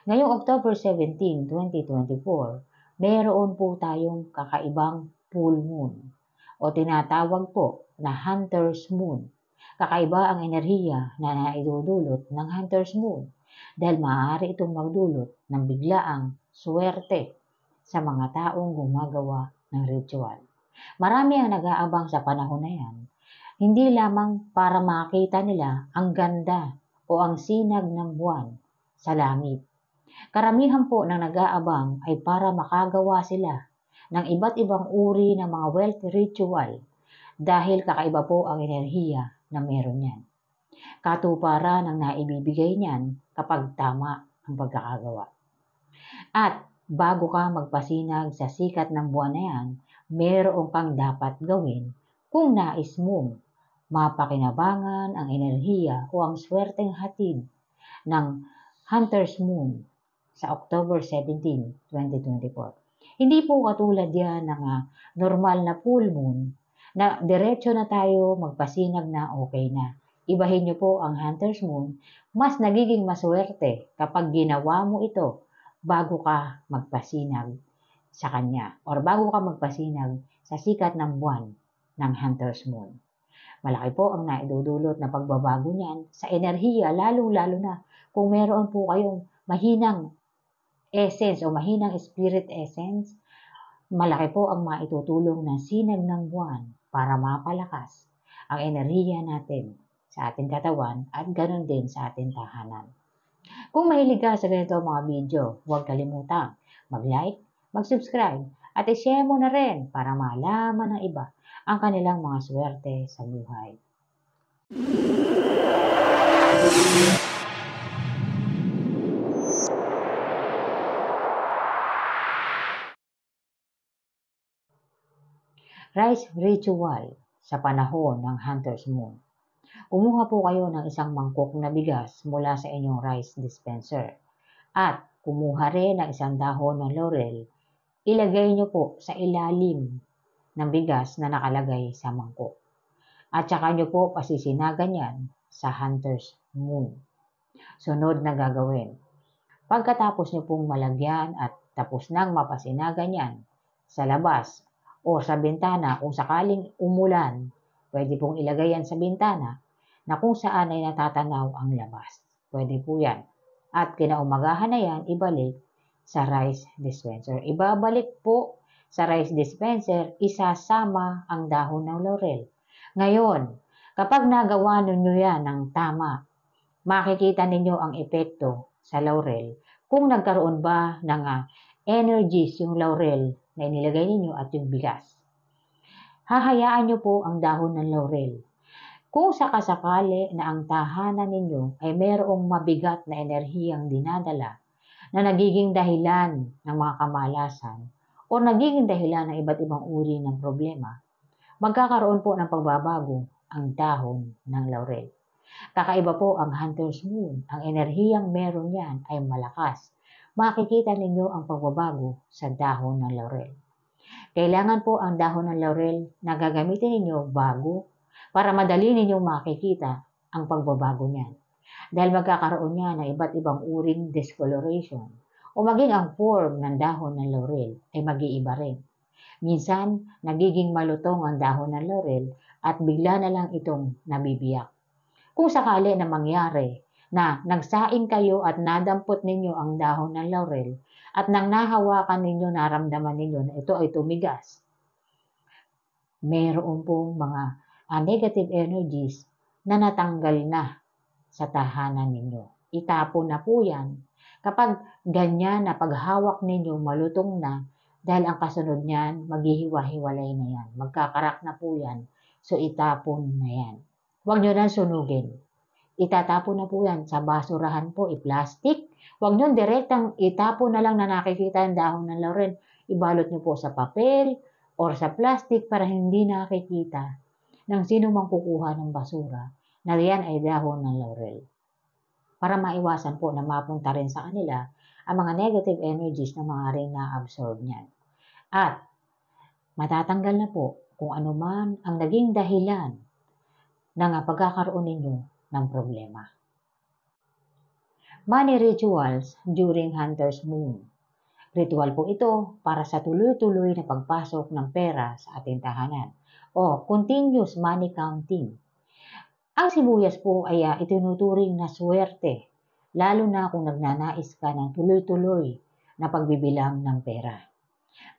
Ngayong October 17, 2024, mayroon po tayong kakaibang full moon o tinatawag po na Hunter's Moon. Kakaiba ang enerhiya na naidudulot ng Hunter's Moon dahil maaari itong magdulot ng biglaang swerte sa mga taong gumagawa ng ritual. Marami ang nag-aabang sa panahon na yan, hindi lamang para makita nila ang ganda o ang sinag ng buwan sa langit. Karamihan po ng nag-aabang ay para makagawa sila ng iba't ibang uri ng mga wealth ritual dahil kakaiba po ang enerhiya na meron yan. Katuparan ang naibibigay niyan kapag tama ang pagkakagawa. At bago ka magpasinag sa sikat ng buwan na yan, meron kang dapat gawin kung nais mong mapakinabangan ang enerhiya o ang swerteng hatid ng Hunter's Moon sa October 17, 2024. Hindi po katulad yan ng normal na full moon na diretso na tayo magpasinag na okay na. Ibahin niyo po ang Hunter's Moon, mas nagiging maswerte kapag ginawa mo ito bago ka magpasinag sa kanya or bago ka magpasinag sa sikat ng buwan ng Hunter's Moon. Malaki po ang naidudulot na pagbabago niyan sa enerhiya, lalong-lalo na kung meron po kayong mahinang essence o mahinang spirit essence, malaki po ang maitutulong ng sinag ng buwan para mapalakas ang enerhiya natin sa ating katawan at ganoon din sa ating tahanan. Kung mahilig ka sa ganito mga video, huwag kalimutang mag-like, mag-subscribe at i-share mo na rin para malaman ng iba ang kanilang mga swerte sa buhay. Rice ritual sa panahon ng Hunter's Moon. Kumuha po kayo ng isang mangkok na bigas mula sa inyong rice dispenser at kumuha rin ng isang dahon ng laurel. Ilagay nyo po sa ilalim ng bigas na nakalagay sa mangkok. At saka nyo po pasisinagan yan sa Hunter's Moon. Sunod na gagawin. Pagkatapos nyo pong malagyan at tapos nang mapasinagan yan sa labas o sa bintana, kung sakaling umulan, pwede pong ilagay yan sa bintana na kung saan ay natatanaw ang labas. Pwede po yan. At kinaumagahan na yan, ibalik sa rice dispenser. Ibabalik po sa rice dispenser, isasama ang dahon ng laurel. Ngayon, kapag nagawa ninyo yan ng tama, makikita ninyo ang epekto sa laurel. Kung nagkaroon ba ng energies yung laurel na inilagay ninyo at yung bigas. Hahayaan nyo po ang dahon ng laurel. Kung sakasakali na ang tahanan ninyo ay mayroong mabigat na enerhiyang dinadala na nagiging dahilan ng mga kamalasan o nagiging dahilan ng iba't ibang uri ng problema, magkakaroon po ng pagbabago ang dahon ng laurel. Kakaiba po ang Hunter's Moon. Ang enerhiyang meron yan ay malakas. Makikita ninyo ang pagbabago sa dahon ng laurel. Kailangan po ang dahon ng laurel na gagamitin ninyo bago para madali ninyong makikita ang pagbabago niyan. Dahil magkakaroon niya ng iba't ibang uring discoloration o maging ang form ng dahon ng laurel ay mag-iiba rin. Minsan, nagiging malutong ang dahon ng laurel at bigla na lang itong nabibiyak. Kung sakali na mangyari na nagsaing kayo at nadampot ninyo ang dahon ng laurel at nang nahawakan ninyo, naramdaman ninyo na ito ay tumigas, mayroon pong mga negative energies na natanggal na sa tahanan ninyo. Itapon na po yan. Kapag ganyan na paghawak ninyo, malutong na, dahil ang kasunod niyan, maghihiwa-hiwalay na yan. Magkakarak na po yan. So, itapon na yan. Huwag nyo na sunugin. Itatapon na po yan sa basurahan po, i-plastic. Huwag nyo direktang itapon na lang na nakikita ang dahon ng laurel. Ibalot nyo po sa papel or sa plastic para hindi nakikita ng sino mang kukuha ng basura na riyan ay dahon ng laurel. Para maiwasan po na mapunta rin sa kanila ang mga negative energies na mga rin na-absorb niyan. At matatanggal na po kung ano man ang naging dahilan ng pagkakaroon ninyo ng problema. money rituals during Hunter's Moon. Ritual po ito para sa tuloy-tuloy na pagpasok ng pera sa ating tahanan o continuous money counting. Ang sibuyas po ay itinuturing na swerte, lalo na kung nagnanais ka ng tuloy-tuloy na pagbibilang ng pera.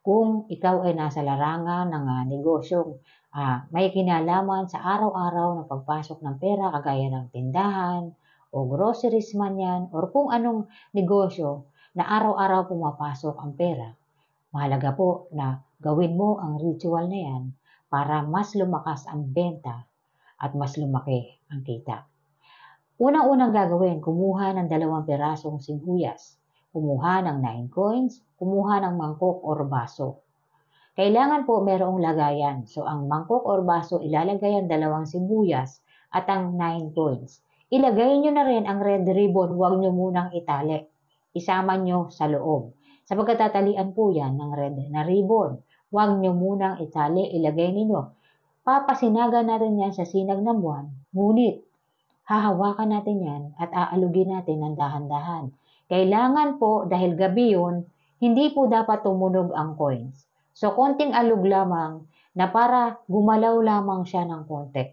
Kung ikaw ay nasa larangan ng negosyong may kinalaman sa araw-araw na pagpasok ng pera kagaya ng tindahan o groceries man yan or kung anong negosyo na araw-araw pumapasok ang pera, mahalaga po na gawin mo ang ritual na yan para mas lumakas ang benta at mas lumaki ang kita. Unang-unang gagawin, kumuha ng 2 pirasong sibuyas, kumuha ng 9 coins, kumuha ng mangkok or baso. Kailangan po merong lagayan. So, ang mangkok or baso, ilalagay ang 2 sibuyas at ang 9 coins. Ilagay nyo na rin ang red ribbon, huwag nyo munang itali. Isama nyo sa loob. Sa pagkatatalian po yan ng red na ribbon, huwag nyo munang itali, ilagay ninyo. Papasinagan natin yan sa sinag ng buwan, ngunit hahawakan natin yan at aalugin natin ng dahan-dahan. Kailangan po, dahil gabi yun, hindi po dapat tumunog ang coins. So, konting alog lamang na para gumalaw lamang siya ng konti.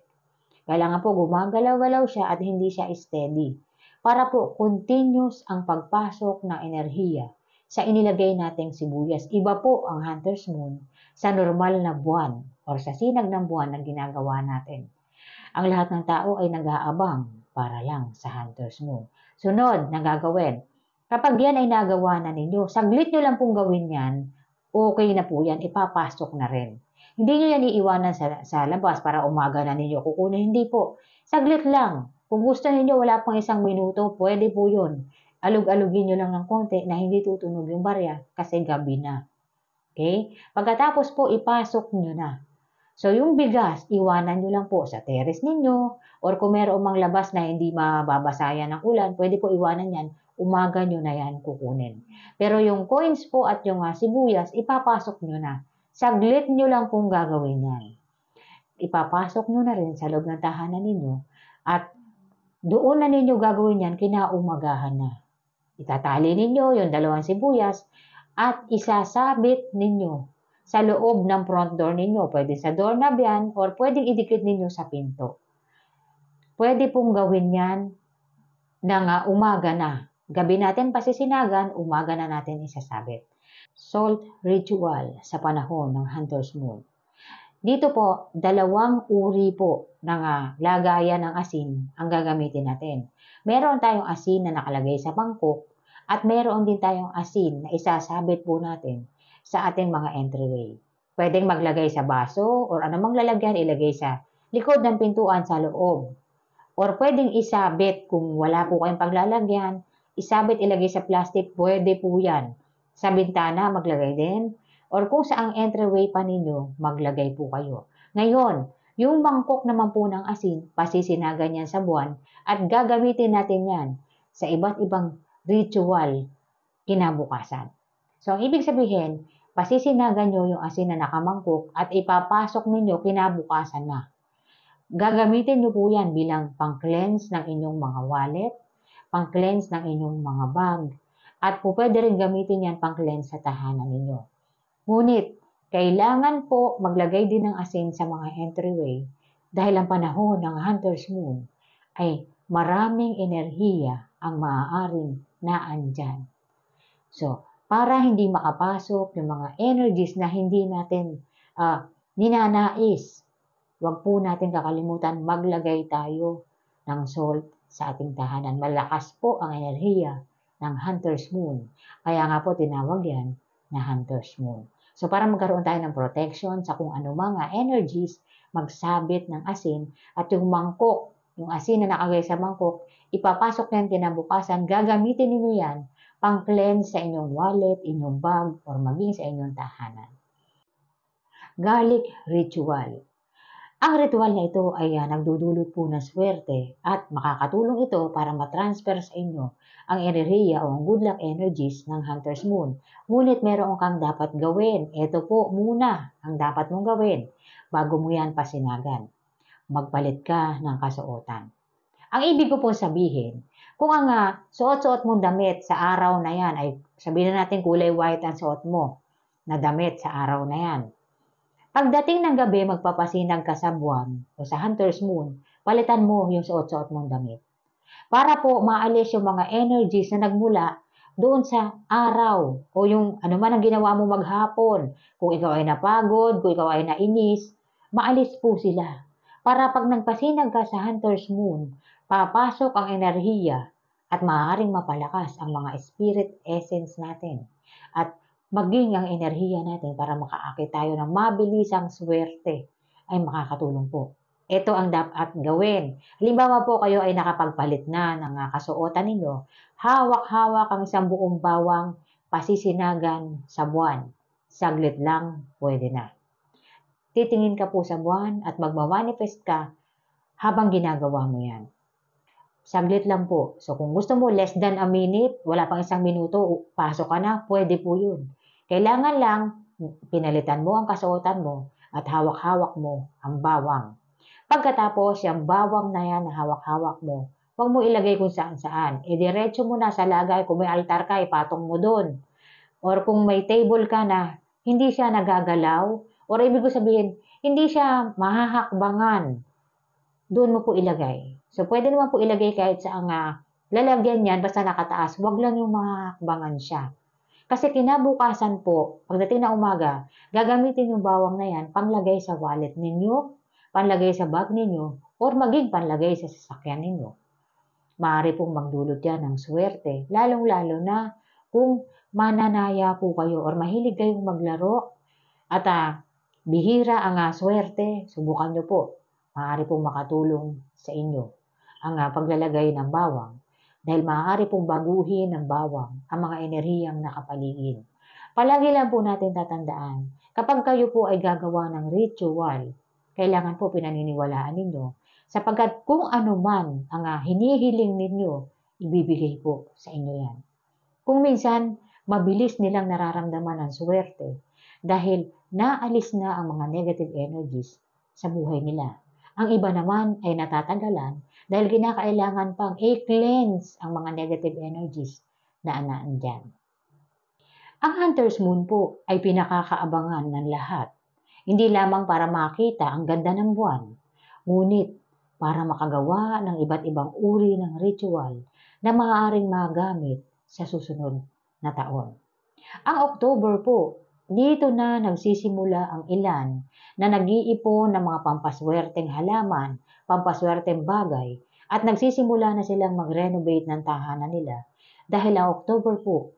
Kailangan po gumagalaw-galaw siya at hindi siya steady. Para po continuous ang pagpasok ng enerhiya sa inilagay nating sibuyas. Iba po ang Hunter's Moon sa normal na buwan o sa sinag ng buwan na ginagawa natin. Ang lahat ng tao ay nag-aabang para lang sa Hunter's Moon. Sunod na gagawin. Kapag yan ay nagawa na ninyo, saglit nyo lang pong gawin yan, okay na po yan, ipapasok na rin. Hindi nyo yan iiwanan sa labas para umaga na ninyo kukunin. Hindi po. Saglit lang. Kung gusto ninyo wala pang 1 minuto, pwede po yun. Alug-alugin nyo lang ng konti na hindi tutunog yung barya kasi gabi na. Okay? Pagkatapos po, ipasok nyo na. So, yung bigas, iwanan nyo lang po sa terrace ninyo or kung meron mang labas na hindi mababasayan ng ulan, pwede po iwanan yan. Umaga nyo na yan kukunin. Pero yung coins po at yung sibuyas, ipapasok nyo na. Saglit nyo lang pong gagawin yan. Ipapasok nyo na rin sa loob ng tahanan ninyo at doon na ninyo gagawin yan kinaumagahan na. Itatali ninyo yung 2 sibuyas at isasabit ninyo sa loob ng front door ninyo. Pwede sa doorknob yan or pwedeng idikit ninyo sa pinto. Pwede pong gawin yan ng umaga na. Gabi natin pasisinagan, umaga na natin isasabit. Salt ritual sa panahon ng Hunter's Moon. Dito po, 2 uri po ng lagayan ng asin ang gagamitin natin. Meron tayong asin na nakalagay sa mangkok at meron din tayong asin na isasabit po natin sa ating mga entryway. Pwedeng maglagay sa baso or anumang lalagyan, ilagay sa likod ng pintuan sa loob. Or pwedeng isabit kung wala po kayong paglalagyan, isabit ilagay sa plastic, pwede po yan. Sa bintana, maglagay din. Or kung saang entryway pa ninyo, maglagay po kayo. Ngayon, yung mangkok naman po ng asin, pasisinagan yan sa buwan at gagamitin natin yan sa iba't ibang ritual kinabukasan. So, ang ibig sabihin, pasisinagan nyo yung asin na nakamangkok at ipapasok ninyo kinabukasan na. Gagamitin nyo po yan bilang pang-cleanse ng inyong mga wallet, pang-cleanse ng inyong mga bag, at po pwede rin gamitin yan pang-cleanse sa tahanan ninyo. Ngunit, kailangan po maglagay din ng asin sa mga entryway dahil ang panahon ng Hunter's Moon ay maraming enerhiya ang maaaring naandyan. So, para hindi makapasok yung mga energies na hindi natin ninanais, huwag po natin kakalimutan maglagay tayo ng salt sa ating tahanan. Malakas po ang enerhiya ng Hunter's Moon. Kaya nga po tinawag yan na Hunter's Moon. So para magkaroon tayo ng protection sa kung ano mga energies, magsabit ng asin at yung mangkok, yung asin na nakagay sa mangkok, ipapasok yan kinabukasan, gagamitin niyo yan pang-cleanse sa inyong wallet, inyong bag, or maging sa inyong tahanan. Garlic ritual. Ang ritual na ito ay nagdudulot po ng swerte at makakatulong ito para matransfer sa inyo ang enerhiya o ang good luck energies ng Hunter's Moon. Ngunit meron kang dapat gawin. Ito po muna ang dapat mong gawin bago mo yan pasinagan. Magpalit ka ng kasuotan. Ang ibig ko po sabihin, Kung ang suot-suot mong damit sa araw na yan ay sabihin na natin kulay white ang suot mo na damit sa araw na yan. Pagdating ng gabi, magpapasinag ka sa buwan o sa hunter's moon, palitan mo yung suot-suot mong damit. Para po maalis yung mga energies na nagmula doon sa araw o yung ano man ang ginawa mo maghapon. Kung ikaw ay napagod, kung ikaw ay nainis, maalis po sila. Para pag nagpasinag ka sa hunter's moon, papasok ang enerhiya at maaaring mapalakas ang mga spirit essence natin. At maging ang enerhiya natin para makaakit tayo ng mabilisang swerte ay makakatulong po. Ito ang dapat gawin. Halimbawa po kayo ay nakapagpalit na ng kasuotan ninyo, hawak-hawak ang isang buong bawang pasisinagan sa buwan. Saglit lang, pwede na. Titingin ka po sa buwan at magmamanifest ka habang ginagawa mo yan. Saglit lang po. So kung gusto mo less than a minute, wala pang isang minuto, pasok ka na, pwede po yun. Kailangan lang, pinalitan mo ang kasuotan mo at hawak-hawak mo ang bawang. Pagkatapos, yung bawang na yan na hawak-hawak mo, huwag mo ilagay kung saan-saan. Diretso mo na sa lagay. Kung may altar ka, ipatong mo doon. Or kung may table ka na hindi siya nagagalaw, or ibig ko sabihin, hindi siya mahahakbangan, doon mo po ilagay. So, pwede naman po ilagay kahit sa lalagyan yan, basta nakataas. Huwag lang yung mahahakbangan siya. Kasi kinabukasan po, pagdating na umaga, gagamitin yung bawang na yan, panglagay sa wallet ninyo, panlagay sa bag ninyo, or maging panlagay sa sasakyan ninyo. Maaari pong magdulot yan ng swerte, lalong-lalo na kung mananaya po kayo or mahilig kayong maglaro at bihira ang swerte, subukan nyo po. Maaari pong makatulong sa inyo ang paglalagay ng bawang dahil maaari pong baguhin ng bawang ang mga enerhiyang nakapaligid. Palagi lang po natin tatandaan, kapag kayo po ay gagawa ng ritual, kailangan po pinaniniwalaan ninyo sapagkat kung ano man ang hinihiling ninyo, ibibigay po sa inyo yan. Kung minsan, mabilis nilang nararamdaman ang swerte dahil naalis na ang mga negative energies sa buhay nila. Ang iba naman ay natatagalan dahil kinakailangan pang i-cleanse ang mga negative energies na naandyan. Ang hunter's moon po ay pinakakaabangan ng lahat. Hindi lamang para makita ang ganda ng buwan, ngunit para makagawa ng iba't ibang uri ng ritual na maaaring magamit sa susunod na taon. Ang October po, dito na nagsisimula ang ilan na nag-iipon ng mga pampaswerteng halaman, pampaswerteng bagay, at nagsisimula na silang mag-renovate ng tahanan nila. Dahil ang October po,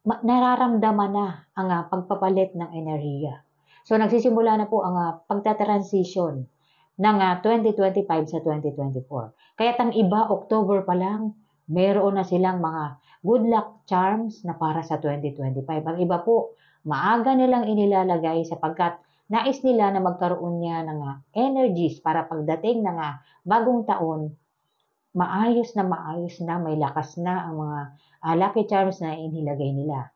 nararamdaman na ang pagpapalit ng enerhiya. So nagsisimula na po ang pagta-transition ng 2025 sa 2024. Kaya't ang iba, October pa lang, meron na silang mga good luck charms na para sa 2025. Ang iba po, maaga nilang inilalagay sapagkat nais nila na magkaroon niya ng energies para pagdating ng bagong taon, maayos na may lakas na ang mga lucky charms na inilagay nila.